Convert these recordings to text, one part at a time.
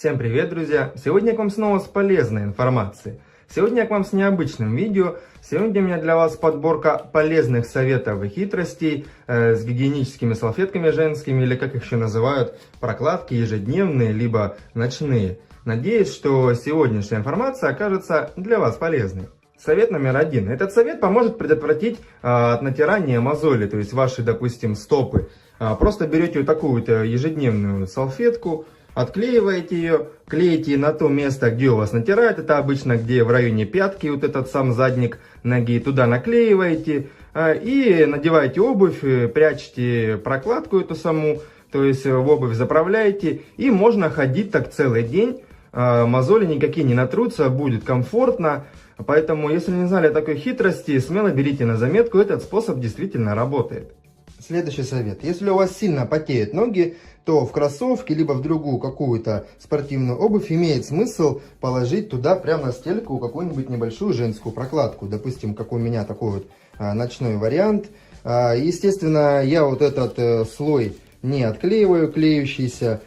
Всем привет, друзья! Сегодня я к вам снова с полезной информацией. Сегодня я к вам с необычным видео. Сегодня у меня для вас подборка полезных советов и хитростей с гигиеническими салфетками женскими, или как их еще называют, прокладки ежедневные, либо ночные. Надеюсь, что сегодняшняя информация окажется для вас полезной. Совет номер один. Этот совет поможет предотвратить от натирания мозоли, то есть ваши, допустим, стопы. Просто берете вот такую-то ежедневную салфетку, отклеиваете ее, клеите на то место, где у вас натирает. Это обычно где в районе пятки, вот этот сам задник ноги. Туда наклеиваете и надеваете обувь, прячете прокладку эту саму, то есть в обувь заправляете. И можно ходить так целый день. Мозоли никакие не натрутся, будет комфортно. Поэтому, если не знали о такой хитрости, смело берите на заметку, этот способ действительно работает. Следующий совет. Если у вас сильно потеют ноги, то в кроссовки, либо в другую какую-то спортивную обувь имеет смысл положить туда прямо на стельку какую-нибудь небольшую женскую прокладку. Допустим, как у меня такой вот ночной вариант. Естественно, я вот этот слой не отклеиваю, клеющийся.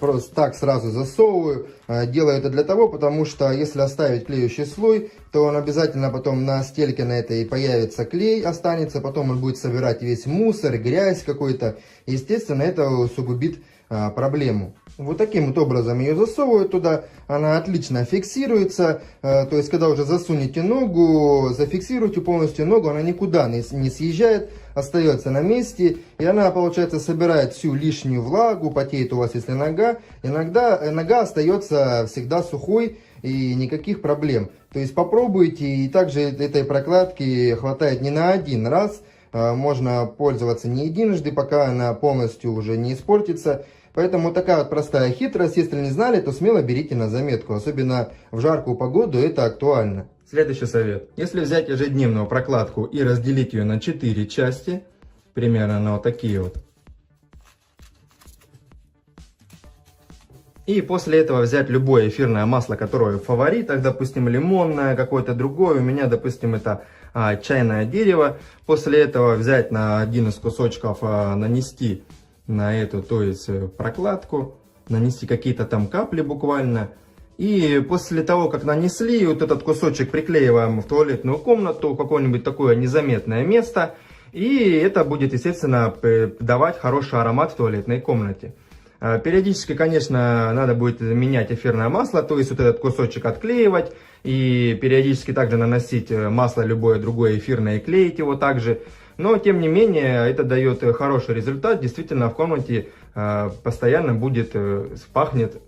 Просто так сразу засовываю. Делаю это для того, потому что если оставить клеющий слой, то он обязательно потом на стельке на этой появится клей, останется, потом он будет собирать весь мусор, грязь какой-то. Естественно, это усугубит проблему. Вот таким вот образом ее засовываю туда, она отлично фиксируется, то есть когда уже засунете ногу, зафиксируйте полностью ногу, она никуда не съезжает, остается на месте, и она, получается, собирает всю лишнюю влагу, потеет у вас, если нога, иногда нога остается всегда сухой и никаких проблем. То есть попробуйте, и также этой прокладки хватает не на один раз, можно пользоваться не единожды, пока она полностью уже не испортится. Поэтому такая вот простая хитрость, если не знали, то смело берите на заметку, особенно в жаркую погоду это актуально. Следующий совет. Если взять ежедневную прокладку и разделить ее на 4 части, примерно на вот такие вот, и после этого взять любое эфирное масло, которое в фаворитах, допустим, лимонное, какое-то другое, у меня, допустим, это чайное дерево, после этого взять на один из кусочков, нанести на эту, то есть прокладку, нанести какие-то там капли буквально. И после того, как нанесли, вот этот кусочек приклеиваем в туалетную комнату, какое-нибудь такое незаметное место. И это будет, естественно, давать хороший аромат в туалетной комнате. Периодически, конечно, надо будет менять эфирное масло, то есть вот этот кусочек отклеивать. И периодически также наносить масло любое другое эфирное и клеить его также. Но, тем не менее, это дает хороший результат. Действительно, в комнате постоянно будет, пахнет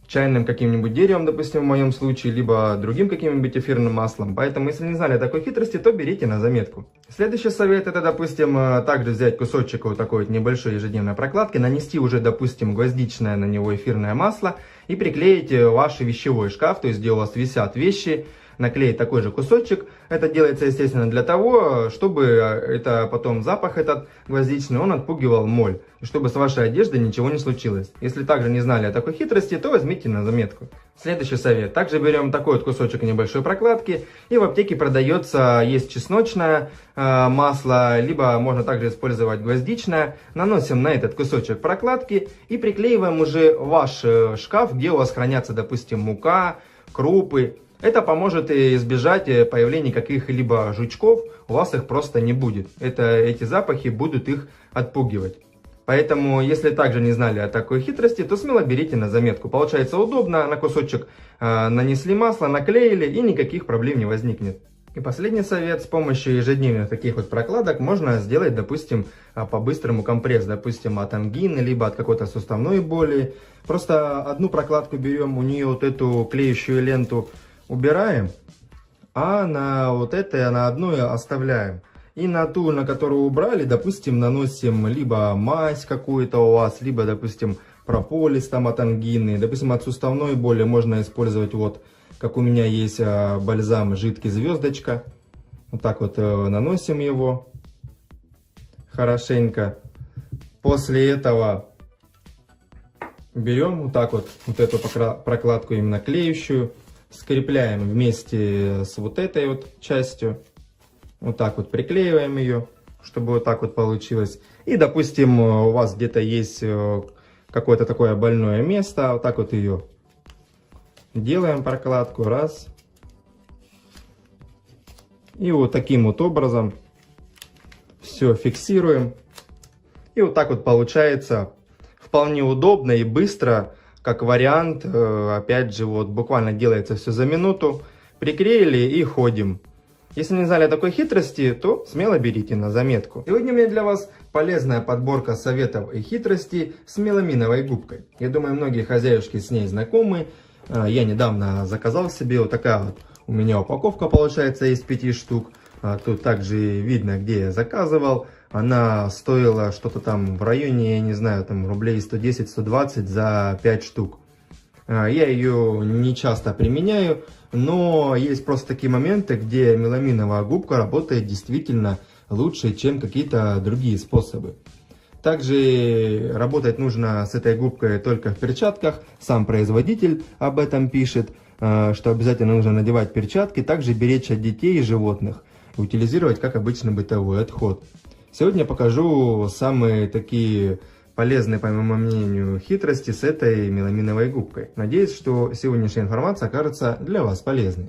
чайным каким-нибудь деревом, допустим, в моем случае, либо другим каким-нибудь эфирным маслом. Поэтому, если не знали о такой хитрости, то берите на заметку. Следующий совет, это, допустим, также взять кусочек вот такой вот небольшой ежедневной прокладки, нанести уже, допустим, гвоздичное на него эфирное масло и приклеить ваш вещевой шкаф, то есть где у вас висят вещи, наклеить такой же кусочек. Это делается, естественно, для того, чтобы это потом запах этот гвоздичный, он отпугивал моль. И чтобы с вашей одеждой ничего не случилось. Если также не знали о такой хитрости, то возьмите на заметку. Следующий совет. Также берем такой вот кусочек небольшой прокладки. И в аптеке продается, есть чесночное масло, либо можно также использовать гвоздичное. Наносим на этот кусочек прокладки и приклеиваем уже ваш шкаф, где у вас хранятся, допустим, мука, крупы. Это поможет избежать появления каких-либо жучков, у вас их просто не будет. Эти запахи будут их отпугивать. Поэтому, если также не знали о такой хитрости, то смело берите на заметку. Получается удобно, на кусочек нанесли масло, наклеили и никаких проблем не возникнет. И последний совет, с помощью ежедневных таких вот прокладок можно сделать, допустим, по-быстрому компресс, допустим, от ангины, либо от какой-то суставной боли. Просто одну прокладку берем, у нее вот эту клеющую ленту убираем, а на вот это, на одну оставляем. И на ту, на которую убрали, допустим, наносим либо мазь какую-то у вас, либо, допустим, прополис там от ангины. Допустим, от суставной боли можно использовать, вот, как у меня есть бальзам жидкий звездочка. Вот так вот наносим его хорошенько. После этого берем вот так вот эту прокладку именно клеющую. Скрепляем вместе с вот этой вот частью. Вот так вот приклеиваем ее, чтобы вот так вот получилось. И, допустим, у вас где-то есть какое-то такое больное место. Вот так вот ее Делаем прокладку, раз. И вот таким вот образом все фиксируем. И вот так вот получается вполне удобно и быстро, как вариант. Опять же, вот буквально делается все за минуту. Приклеили и ходим. Если не знали такой хитрости, то смело берите на заметку. Сегодня у меня для вас полезная подборка советов и хитростей с меламиновой губкой. Я думаю, многие хозяюшки с ней знакомы. Я недавно заказал себе вот такая вот у меня упаковка получается из 5 штук. Тут также видно, где я заказывал. Она стоила что-то там в районе, я не знаю, там рублей 110-120 за 5 штук. Я ее не часто применяю, но есть просто такие моменты, где меламиновая губка работает действительно лучше, чем какие-то другие способы. Также работать нужно с этой губкой только в перчатках. Сам производитель об этом пишет, что обязательно нужно надевать перчатки. Также беречь от детей и животных. Утилизировать как обычный бытовой отход. Сегодня покажу самые такие полезные, по моему мнению, хитрости с этой меламиновой губкой. Надеюсь, что сегодняшняя информация окажется для вас полезной.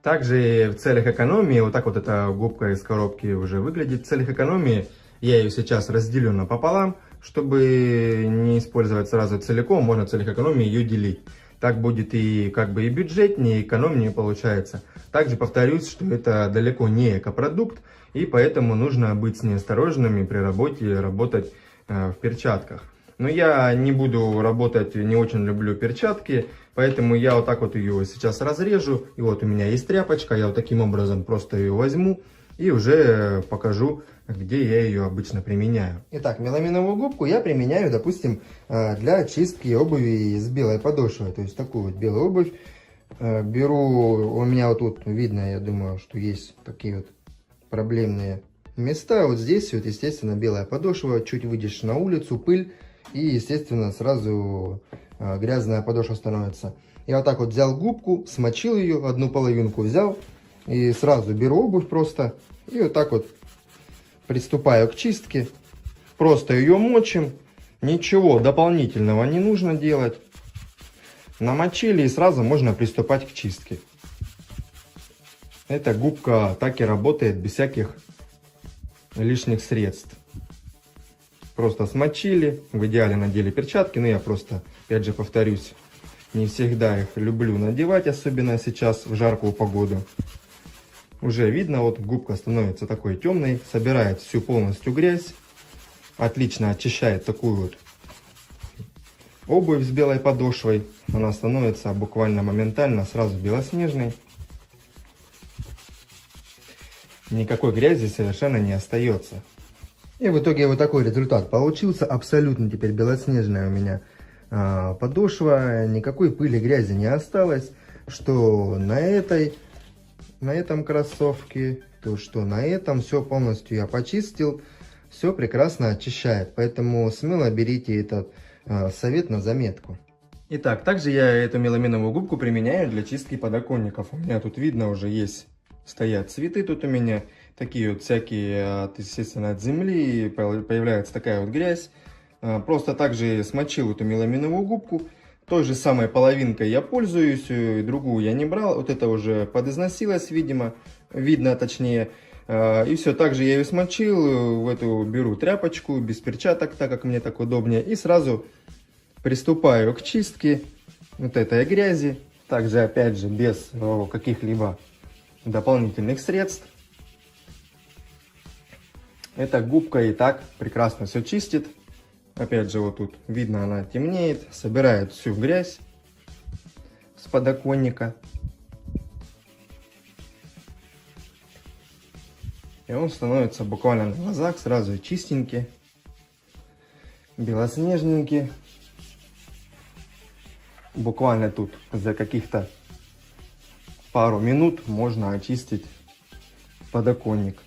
Также в целях экономии, вот так вот эта губка из коробки уже выглядит. В целях экономии я ее сейчас разделю напополам, чтобы не использовать сразу целиком, можно в целях экономии ее делить. Так будет и как бы и бюджетнее, и экономнее получается. Также повторюсь, что это далеко не экопродукт, и поэтому нужно быть с ней осторожными при работе, работать в перчатках. Но я не буду работать, не очень люблю перчатки, поэтому я вот так вот ее сейчас разрежу. И вот у меня есть тряпочка, я вот таким образом просто ее возьму и уже покажу, где я ее обычно применяю. Итак, меламиновую губку я применяю, допустим, для чистки обуви с белой подошвой. То есть такую вот белую обувь беру, у меня вот тут видно, я думаю, что есть такие вот проблемные места. Вот здесь вот, естественно, белая подошва, чуть выйдешь на улицу, пыль, и, естественно, сразу грязная подошва становится. Я вот так вот взял губку, смочил ее, одну половинку взял, и сразу беру обувь просто, и вот так вот приступаю к чистке. Просто ее мочим, ничего дополнительного не нужно делать. Намочили, и сразу можно приступать к чистке. Эта губка так и работает без всяких лишних средств. Просто смочили, в идеале надели перчатки, но я просто, опять же повторюсь, не всегда их люблю надевать, особенно сейчас в жаркую погоду. Уже видно, вот губка становится такой темной, собирает всю полностью грязь, отлично очищает такую вот обувь с белой подошвой, она становится буквально моментально сразу белоснежной. Никакой грязи совершенно не остается. И в итоге вот такой результат получился. Абсолютно теперь белоснежная у меня подошва. Никакой пыли, грязи не осталось. Что на этом кроссовке, то что на этом. Все полностью я почистил. Все прекрасно очищает. Поэтому смело берите этот совет на заметку. Итак, также я эту меламиновую губку применяю для чистки подоконников. У меня тут видно уже есть... Стоят цветы тут у меня, такие вот всякие, естественно, от земли, появляется такая вот грязь. Просто также смочил эту меламиновую губку, той же самой половинкой я пользуюсь, другую я не брал, вот это уже подизносилось, видно точнее. И все, также я ее смочил, в эту беру тряпочку, без перчаток, так как мне так удобнее, и сразу приступаю к чистке вот этой грязи, также опять же без каких-либо дополнительных средств. Эта губка и так прекрасно все чистит. Опять же, вот тут видно, она темнеет, собирает всю грязь с подоконника. И он становится буквально на глазах сразу чистенький, белоснежненький. Буквально тут за каких-то пару минут можно очистить подоконник.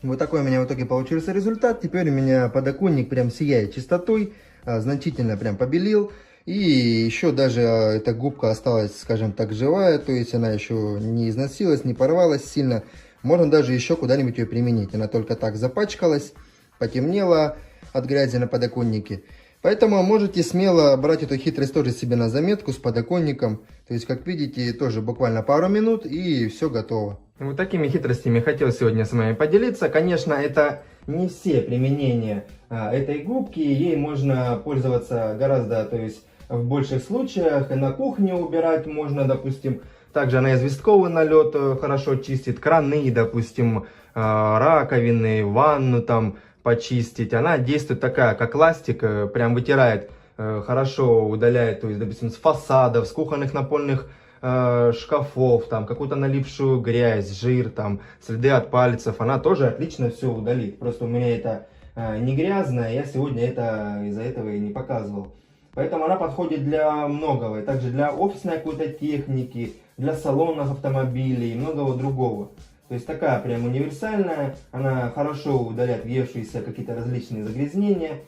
Вот такой у меня в итоге получился результат. Теперь у меня подоконник прям сияет чистотой, значительно прям побелел. И еще даже эта губка осталась, скажем так, живая, то есть она еще не износилась, не порвалась сильно. Можно даже еще куда-нибудь ее применить. Она только так запачкалась, потемнела от грязи на подоконнике. Поэтому можете смело брать эту хитрость тоже себе на заметку с подоконником. То есть, как видите, тоже буквально пару минут и все готово. Вот такими хитростями хотел сегодня с вами поделиться. Конечно, это не все применения этой губки. Ей можно пользоваться гораздо, то есть в больших случаях. И на кухне убирать можно, допустим. Также она известковый налет хорошо чистит, краны, допустим, раковины, ванну там почистить. Она действует такая, как ластик, прям вытирает, хорошо удаляет, то есть, допустим, с фасадов, с кухонных напольных шкафов, там, какую-то налипшую грязь, жир, там, следы от пальцев. Она тоже отлично все удалит. Просто у меня это не грязно, я сегодня это из-за этого и не показывал. Поэтому она подходит для многого, и также для офисной какой-то техники, для салонов автомобилей и многого другого. То есть такая прям универсальная, она хорошо удаляет въевшиеся какие-то различные загрязнения.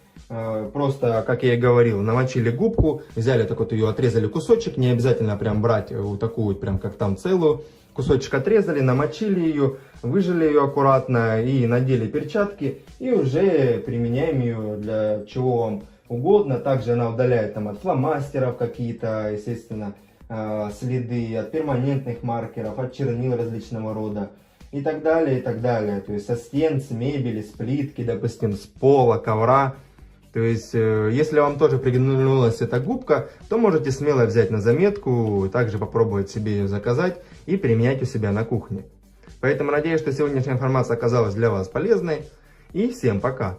Просто, как я и говорил, намочили губку, взяли так вот ее, отрезали кусочек, не обязательно прям брать вот такую, прям как там целую. Кусочек отрезали, намочили ее, выжали ее аккуратно и надели перчатки. И уже применяем ее для чего вам угодно. Также она удаляет там от фломастеров какие-то, естественно, следы, от перманентных маркеров, от чернил различного рода. И так далее, и так далее. То есть со стен, с мебели, с плитки, допустим, с пола, ковра. То есть, если вам тоже приглянулась эта губка, то можете смело взять на заметку, также попробовать себе ее заказать и применять у себя на кухне. Поэтому надеюсь, что сегодняшняя информация оказалась для вас полезной. И всем пока!